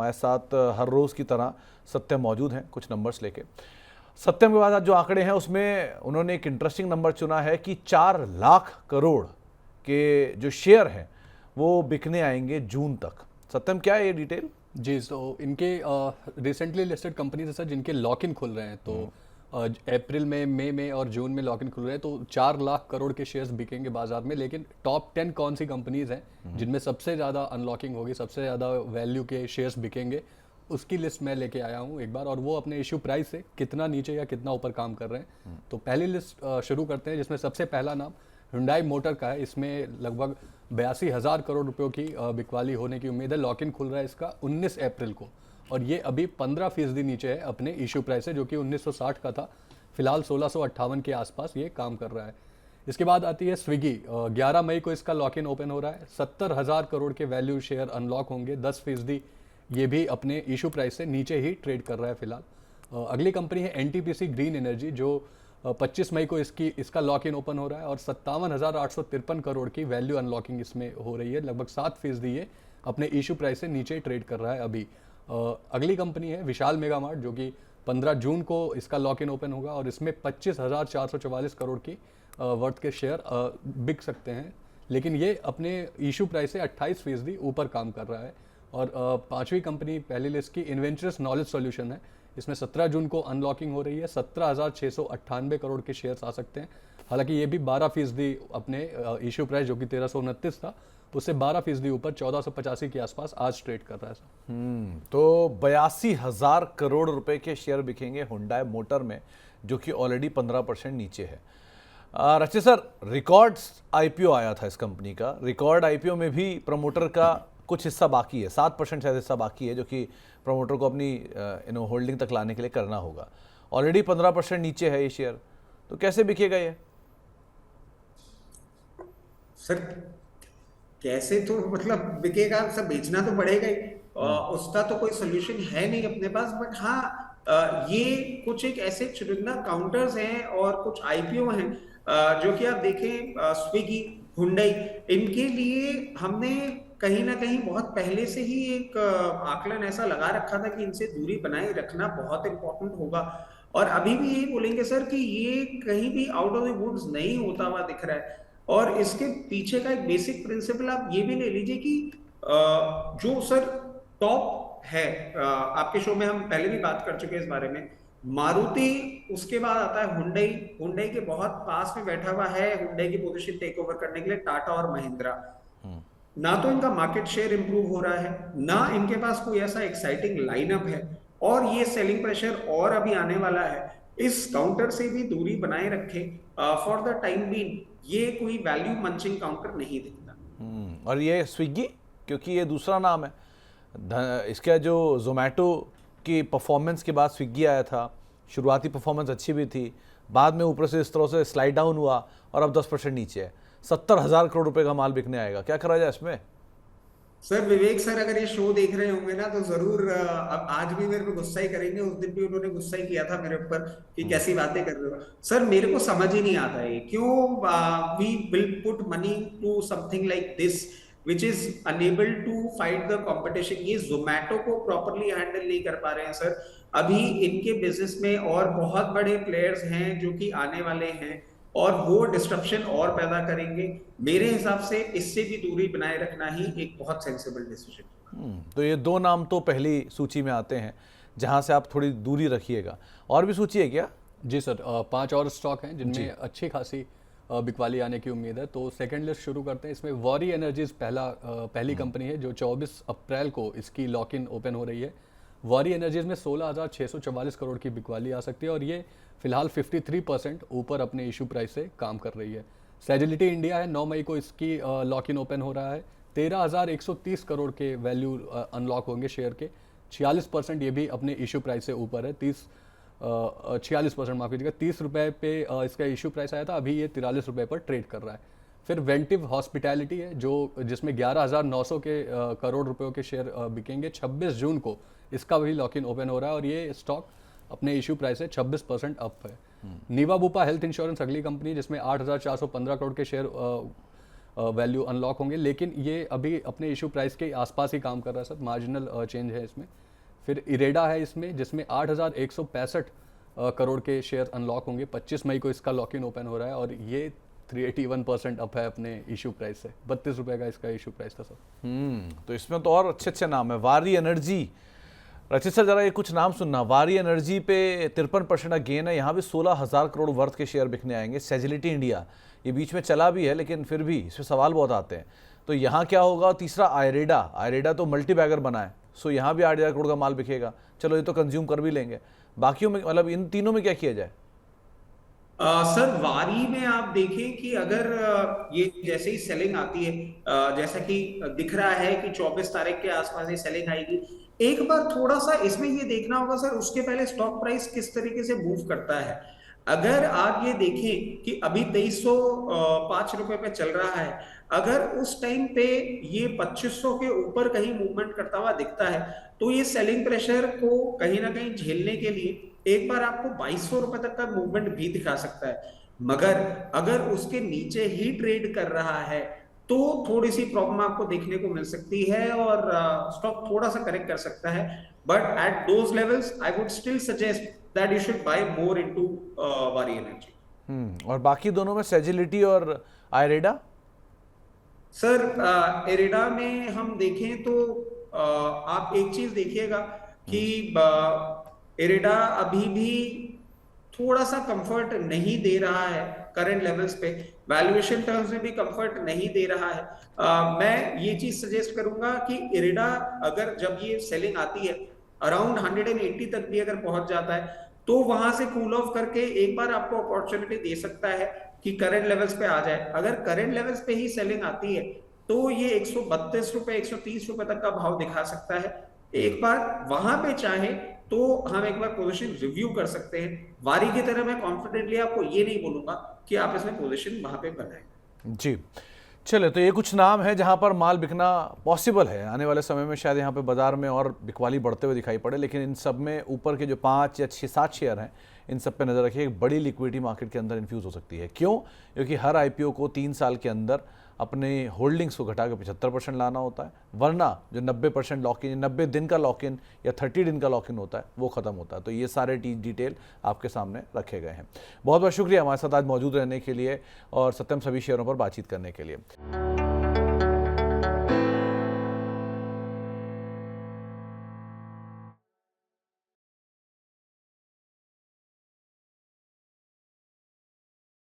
हमारे साथ हर रोज़ की तरह सत्यम मौजूद हैं कुछ नंबर्स लेके। सत्यम के बाद आज जो आंकड़े हैं उसमें उन्होंने एक इंटरेस्टिंग नंबर चुना है कि 4 लाख करोड़ के जो शेयर हैं वो बिकने आएंगे जून तक। सत्यम, क्या है ये डिटेल? जी, तो इनके रिसेंटली लिस्टेड कंपनीज है सर जिनके लॉक इन खुल रहे हैं। तो अप्रैल में, मई में और जून में लॉक इन खुल रहे हैं, तो 4 लाख करोड़ के शेयर्स बिकेंगे बाजार में। लेकिन टॉप 10 कौन सी कंपनीज हैं जिनमें सबसे ज़्यादा अनलॉकिंग होगी, सबसे ज़्यादा वैल्यू के शेयर्स बिकेंगे, उसकी लिस्ट मैं लेके आया हूँ एक बार, और वो अपने इशू प्राइस से कितना नीचे या कितना ऊपर काम कर रहे हैं। तो पहली लिस्ट शुरू करते हैं, जिसमें सबसे पहला नाम हुंडई मोटर का है। इसमें लगभग 82,000 करोड़ रुपयों की बिकवाली होने की उम्मीद है। लॉक इन खुल रहा है इसका 19 अप्रैल को, और ये अभी 15% नीचे है अपने इशू प्राइस से, जो कि 1960 का था। फिलहाल 1658 के आसपास ये काम कर रहा है। इसके बाद आती है स्विगी। 11 मई को इसका लॉक इन ओपन हो रहा है। 70,000 करोड़ के वैल्यू शेयर अनलॉक होंगे। 10% ये भी अपने इशू प्राइस से नीचे ही ट्रेड कर रहा है फिलहाल। अगली कंपनी है एनटीपीसी ग्रीन एनर्जी, जो 25 मई को इसका लॉक इन ओपन हो रहा है, और 57,853 करोड़ की वैल्यू अनलॉकिंग इसमें हो रही है। लगभग 7% ये अपने इशू प्राइस से नीचे ट्रेड कर रहा है अभी। अगली कंपनी है विशाल मेगा मार्ट, जो कि 15 जून को इसका लॉक इन ओपन होगा, और इसमें 25,444 करोड़ की वर्थ के शेयर बिक सकते हैं। लेकिन ये अपने इशू प्राइस से 28% ऊपर काम कर रहा है। और पांचवी कंपनी पहली लिस्ट की इन्वेंचरस नॉलेज सॉल्यूशन है। इसमें 17 जून को अनलॉकिंग हो रही है। 17,698 करोड़ के शेयर्स आ सकते हैं। हालांकि ये भी 12% अपने इशू प्राइस, जो कि 1329 था, उससे 12% ऊपर 1485 के आसपास आज ट्रेड कर रहा है। तो 82,000 करोड़ रुपए के शेयर बिकेंगे हुंडई मोटर में, जो कि ऑलरेडी 15% नीचे है। रचित सर, रिकॉर्ड्स आईपीओ आया था इस कंपनी का। रिकॉर्ड आईपीओ में भी प्रमोटर का कुछ हिस्सा बाकी है, 7% शायद हिस्सा बाकी है, जो कि प्रमोटर को अपनी होल्डिंग तक लाने के लिए करना होगा। ऑलरेडी 15% नीचे है ये शेयर, तो कैसे बिकेगा ये? सर कैसे तो मतलब बिकेगा, सब बेचना तो पड़ेगा ही। उसका तो कोई सोल्यूशन है नहीं अपने पास। बट हाँ, ये कुछ एक ऐसे चुनिंदा काउंटर्स हैं और कुछ आईपीओ हैं जो कि आप देखें, स्विगी, हुंडई, इनके लिए हमने कहीं ना कहीं बहुत पहले से ही एक आकलन ऐसा लगा रखा था कि इनसे दूरी बनाए रखना बहुत इंपॉर्टेंट होगा। और अभी भी यही बोलेंगे सर कि ये कहीं भी आउट ऑफ द वुड्स नहीं होता हुआ दिख रहा है। और इसके पीछे का एक बेसिक प्रिंसिपल आप ये भी ले लीजिए कि जो सर टॉप है, आपके शो में हम पहले भी बात कर चुके हैं इस बारे में, मारुति, उसके बाद आता है हुंडई। हुंडई के बहुत पास में बैठा हुआ है हुंडई की पोजीशन टेक ओवर करने के लिए टाटा और महिंद्रा। ना तो इनका मार्केट शेयर इंप्रूव हो रहा है, ना इनके पास कोई ऐसा एक्साइटिंग लाइनअप है, और ये सेलिंग प्रेशर और अभी आने वाला है। इस काउंटर से भी दूरी बनाए रखें फॉर द टाइम बीइंग। ये कोई वैल्यू मंचिंग काउंटर नहीं दिखता। और ये स्विगी, क्योंकि ये दूसरा नाम है, इसका जो जोमेटो की परफॉर्मेंस के बाद स्विगी आया था, शुरुआती परफॉर्मेंस अच्छी भी थी, बाद में ऊपर से इस तरह से स्लाइड डाउन हुआ और अब 10% नीचे है। 70,000 करोड़ रुपए का माल बिकने आएगा, क्या करा जाए इसमें? सर विवेक सर अगर ये शो देख रहे होंगे ना तो जरूर अब आज भी मेरे को गुस्सा ही करेंगे। उस दिन भी उन्होंने गुस्सा ही किया था मेरे ऊपर कि कैसी बातें कर रहे हो सर। मेरे को समझ ही नहीं आता है क्यों we will put money to something like this which is able to fight the competition. ये जोमेटो को प्रॉपरली हैंडल नहीं कर पा रहे हैं सर। अभी इनके बिजनेस में और बहुत बड़े प्लेयर्स हैं जो कि आने वाले हैं, और वो डिस्ट्रप्शन और पैदा करेंगे। मेरे हिसाब से इससे भी दूरी बनाए रखना ही एक बहुत सेंसिबल डिसीजन। तो ये दो नाम तो पहली सूची में आते हैं जहां से आप थोड़ी दूरी रखिएगा। और भी सूची है क्या? जी सर, 5 और स्टॉक हैं जिनमें अच्छी खासी बिकवाली आने की उम्मीद है। तो सेकंड लिस्ट शुरू करते हैं। इसमें वॉरी एनर्जीज पहली कंपनी है, जो 24 अप्रैल को इसकी लॉक इन ओपन हो रही है। वॉरी एनर्जीज में 16,644 करोड़ की बिकवाली आ सकती है, और ये फिलहाल 53% ऊपर अपने इशू प्राइस से काम कर रही है। सेजिलिटी इंडिया है, 9 मई को इसकी लॉक इन ओपन हो रहा है। 13,130 करोड़ के वैल्यू अनलॉक होंगे शेयर के। 46% ये भी अपने इशू प्राइस से ऊपर है। 46% माफ कीजिएगा, 30 रुपये पे इसका इशू प्राइस आया था, अभी ये 43 रुपये पर ट्रेड कर रहा है। फिर वेंटिव हॉस्पिटैलिटी है, जिसमें 11,900 के करोड़ रुपयों के शेयर बिकेंगे। 26 जून को इसका भी लॉक इन ओपन हो रहा है, और ये स्टॉक अपने इशू प्राइस से 26% अप है। नीवा बुपा हेल्थ इंश्योरेंस अगली कंपनी, जिसमें 8,415 करोड़ के शेयर वैल्यू अनलॉक होंगे, लेकिन ये अभी अपने इशू प्राइस के आसपास ही काम कर रहा है सर, मार्जिनल चेंज है इसमें। फिर इरेडा है इसमें, जिसमें 8,165 करोड़ के शेयर अनलॉक होंगे। 25 मई को इसका लॉक इन ओपन हो रहा है और ये 381% अप है अपने इशू प्राइस से। 32 रुपये का इसका इशू प्राइस था सर। तो इसमें तो और अच्छे अच्छे नाम है। वारी एनर्जी, रचित सर जरा ये कुछ नाम सुनना। वारी एनर्जी पे 53% का गेन है, यहाँ भी 16,000 करोड़ वर्थ के शेयर बिकने आएंगे। सेजिलिटी इंडिया, ये बीच में चला भी है लेकिन फिर भी इसमें सवाल बहुत आते हैं, तो यहाँ क्या होगा। तीसरा आयरेडा, आयरेडा तो मल्टी बैगर बना है, सो यहाँ भी 8,000 करोड़ का माल बिकेगा। चलो ये तो कंज्यूम कर भी लेंगे। बाकियों में मतलब इन तीनों में क्या किया जाए? सर वारी में आप देखें कि अगर ये जैसे ही सेलिंग आती है, जैसा कि दिख रहा है कि 24 तारीख के आसपास ये सेलिंग आएगी, एक बार थोड़ा सा इसमें ये देखना होगा सर, उसके पहले स्टॉक प्राइस किस तरीके से मूव करता है। अगर आप ये देखें कि अभी 2305 रुपए पे चल रहा है, अगर उस टाइम पे ये 2500 के ऊपर कहीं मूवमेंट करता हुआ दिखता है, तो ये सेलिंग प्रेशर को कहीं ना कहीं झेलने के लिए एक बार आपको 2200 रुपए तक का मूवमेंट भी दिखा सकता है। मगर अगर उसके नीचे ही ट्रेड कर रहा है तो थोड़ी सी प्रॉब्लम आपको देखने को मिल सकती है और स्टॉक थोड़ा सा करेक्ट कर सकता है। But at those levels I would still suggest that you should buy more into वारी एनर्जी। और बाकी दोनों में सेजिलिटी और आयरेडा? सर एरिडा में हम देखें तो आप एक चीज देखिएगा कि एरिडा अभी भी थोड़ा सा कंफर्ट नहीं दे रहा है करंट लेवल्स पे, वैल्यूएशन टर्म्स में भी कंफर्ट नहीं दे रहा है। मैं ये चीज सजेस्ट करूंगा कि एरिडा अगर जब ये सेलिंग आती है अराउंड 180 तक भी अगर पहुंच जाता है, तो वहां से कूल ऑफ करके एक बार आपको अपॉर्चुनिटी दे सकता है कि करंट लेवल्स पे आ जाए। अगर करंट लेवल्स पे ही सेलिंग आती है तो ये 132 रुपए 130 रुपए तक का भाव दिखा सकता है। एक बार वहां पे चाहे तो हम एक बार पोजीशन रिव्यू कर सकते हैं। वारी की तरह मैं कॉन्फिडेंटली आपको ये नहीं बोलूंगा कि आप इसमें पोजीशन वहां पे बनाएं। जी चले, तो ये कुछ नाम है जहां पर माल बिकना पॉसिबल है। आने वाले समय में शायद यहाँ पे बाजार में और बिकवाली बढ़ते हुए दिखाई पड़े, लेकिन इन सब में ऊपर के जो 5 या 6-7 शेयर हैं, इन सब पे नज़र रखिए। एक बड़ी लिक्विडिटी मार्केट के अंदर इन्फ्यूज़ हो सकती है। क्यों? क्योंकि हर आईपीओ को 3 साल के अंदर अपने होल्डिंग्स को घटा के 75% लाना होता है, वरना जो 90% लॉक इन, 90 दिन का लॉक इन या 30 दिन का लॉक इन होता है, वो ख़त्म होता है। तो ये सारे डिटेल आपके सामने रखे गए हैं। बहुत बहुत शुक्रिया हमारे साथ आज मौजूद रहने के लिए और सत्यम सभी शेयरों पर बातचीत करने के लिए।